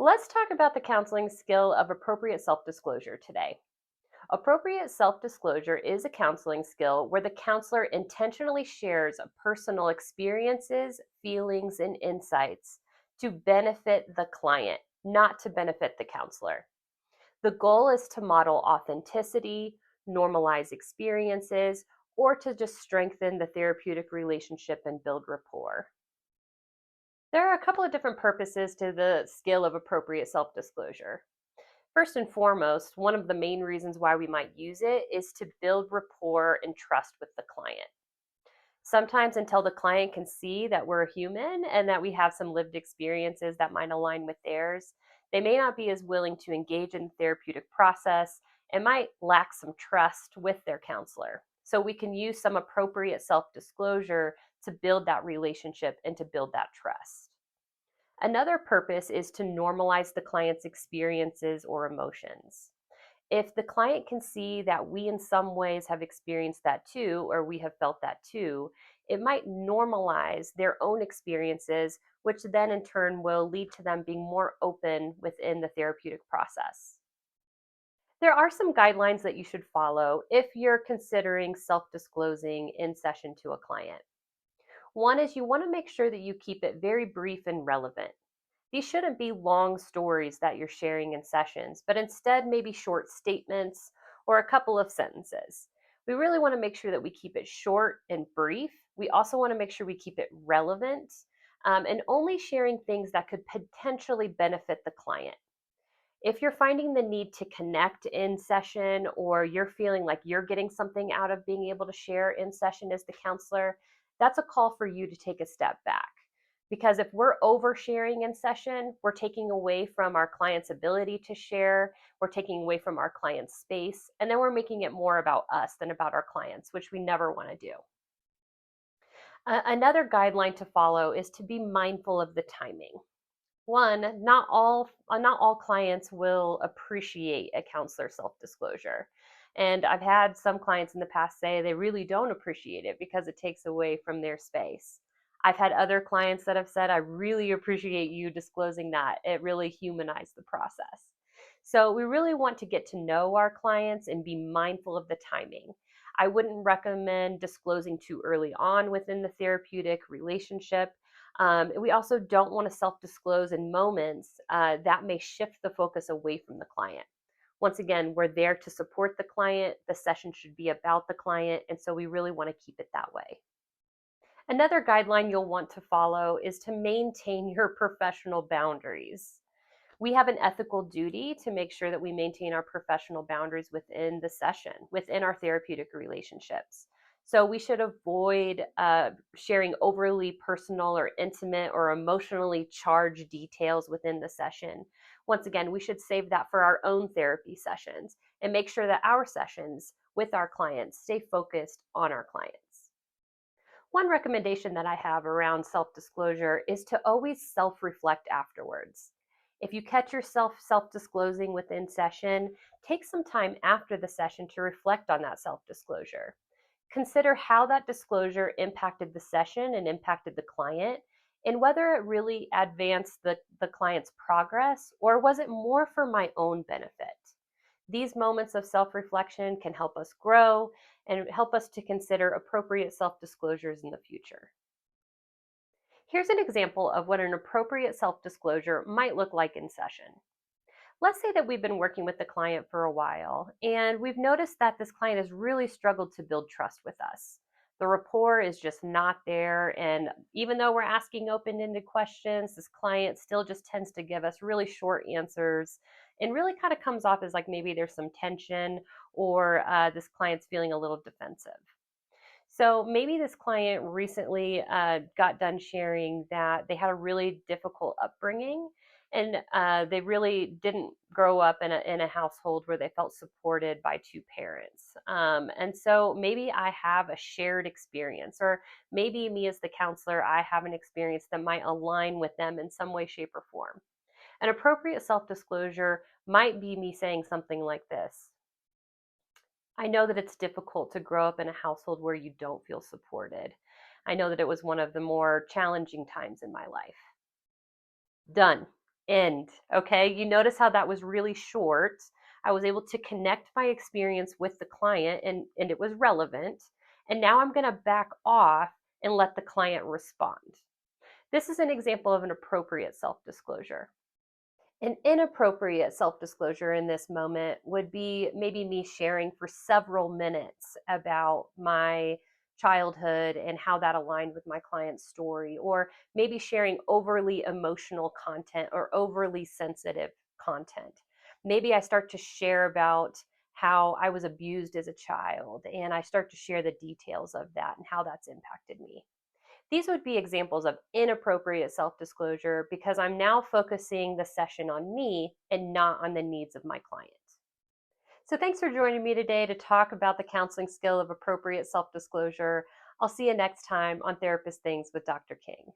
Let's talk about the counseling skill of appropriate self disclosure today. Appropriate self disclosure is a counseling skill where the counselor intentionally shares personal experiences, feelings, and insights to benefit the client, not to benefit the counselor. The goal is to model authenticity, normalize experiences, or to just strengthen the therapeutic relationship and build rapport. There are a couple of different purposes to the skill of appropriate self disclosure. First and foremost, one of the main reasons why we might use it is to build rapport and trust with the client. Sometimes, until the client can see that we're human and that we have some lived experiences that might align with theirs, they may not be as willing to engage in the therapeutic process and might lack some trust with their counselor. So, we can use some appropriate self disclosure to build that relationship and to build that trust. Another purpose is to normalize the client's experiences or emotions. If the client can see that we, in some ways, have experienced that too, or we have felt that too, it might normalize their own experiences, which then in turn will lead to them being more open within the therapeutic process. There are some guidelines that you should follow if you're considering self disclosing in session to a client. One is you want to make sure that you keep it very brief and relevant. These shouldn't be long stories that you're sharing in sessions, but instead maybe short statements or a couple of sentences. We really want to make sure that we keep it short and brief. We also want to make sure we keep it relevant and only sharing things that could potentially benefit the client. If you're finding the need to connect in session or you're feeling like you're getting something out of being able to share in session as the counselor, that's a call for you to take a step back. Because if we're oversharing in session, we're taking away from our client's ability to share, we're taking away from our client's space, and then we're making it more about us than about our clients, which we never want to do. Another guideline to follow is to be mindful of the timing. One, not all clients will appreciate a counselor self-disclosure. And I've had some clients in the past say they really don't appreciate it because it takes away from their space. I've had other clients that have said, I really appreciate you disclosing that. It really humanized the process. So we really want to get to know our clients and be mindful of the timing. I wouldn't recommend disclosing too early on within the therapeutic relationship. We also don't want to self disclose in moments that may shift the focus away from the client. Once again, we're there to support the client. The session should be about the client. And so we really want to keep it that way. Another guideline you'll want to follow is to maintain your professional boundaries. We have an ethical duty to make sure that we maintain our professional boundaries within the session, within our therapeutic relationships. So we should avoid sharing overly personal or intimate or emotionally charged details within the session. Once again, we should save that for our own therapy sessions and make sure that our sessions with our clients stay focused on our clients. One recommendation that I have around self disclosure is to always self reflect afterwards. If you catch yourself self disclosing within session, take some time after the session to reflect on that self disclosure. Consider how that disclosure impacted the session and impacted the client, and whether it really advanced the client's progress or was it more for my own benefit. These moments of self reflection can help us grow and help us to consider appropriate self disclosures in the future. Here's an example of what an appropriate self disclosure might look like in session. Let's say that we've been working with the client for a while and we've noticed that this client has really struggled to build trust with us. The rapport is just not there. And even though we're asking open ended questions, this client still just tends to give us really short answers and really kind of comes off as like maybe there's some tension or this client's feeling a little defensive. So maybe this client recently got done sharing that they had a really difficult upbringing and they really didn't grow up in a household where they felt supported by two parents. And so maybe I have a shared experience, or maybe me as the counselor, I have an experience that might align with them in some way, shape, or form. An appropriate self disclosure might be me saying something like this: I know that it's difficult to grow up in a household where you don't feel supported. I know that it was one of the more challenging times in my life. Done. end. Okay, you notice how that was really short. I was able to connect my experience with the client, and it was relevant. And now I'm going to back off and let the client respond. This is an example of an appropriate self disclosure. An inappropriate self disclosure in this moment would be maybe me sharing for several minutes about my childhood and how that aligned with my client's story, or maybe sharing overly emotional content or overly sensitive content. Maybe I start to share about how I was abused as a child, and I start to share the details of that and how that's impacted me. These would be examples of inappropriate self disclosure because I'm now focusing the session on me and not on the needs of my client. So, thanks for joining me today to talk about the counseling skill of appropriate self disclosure. I'll see you next time on Therapist Things with Dr. King.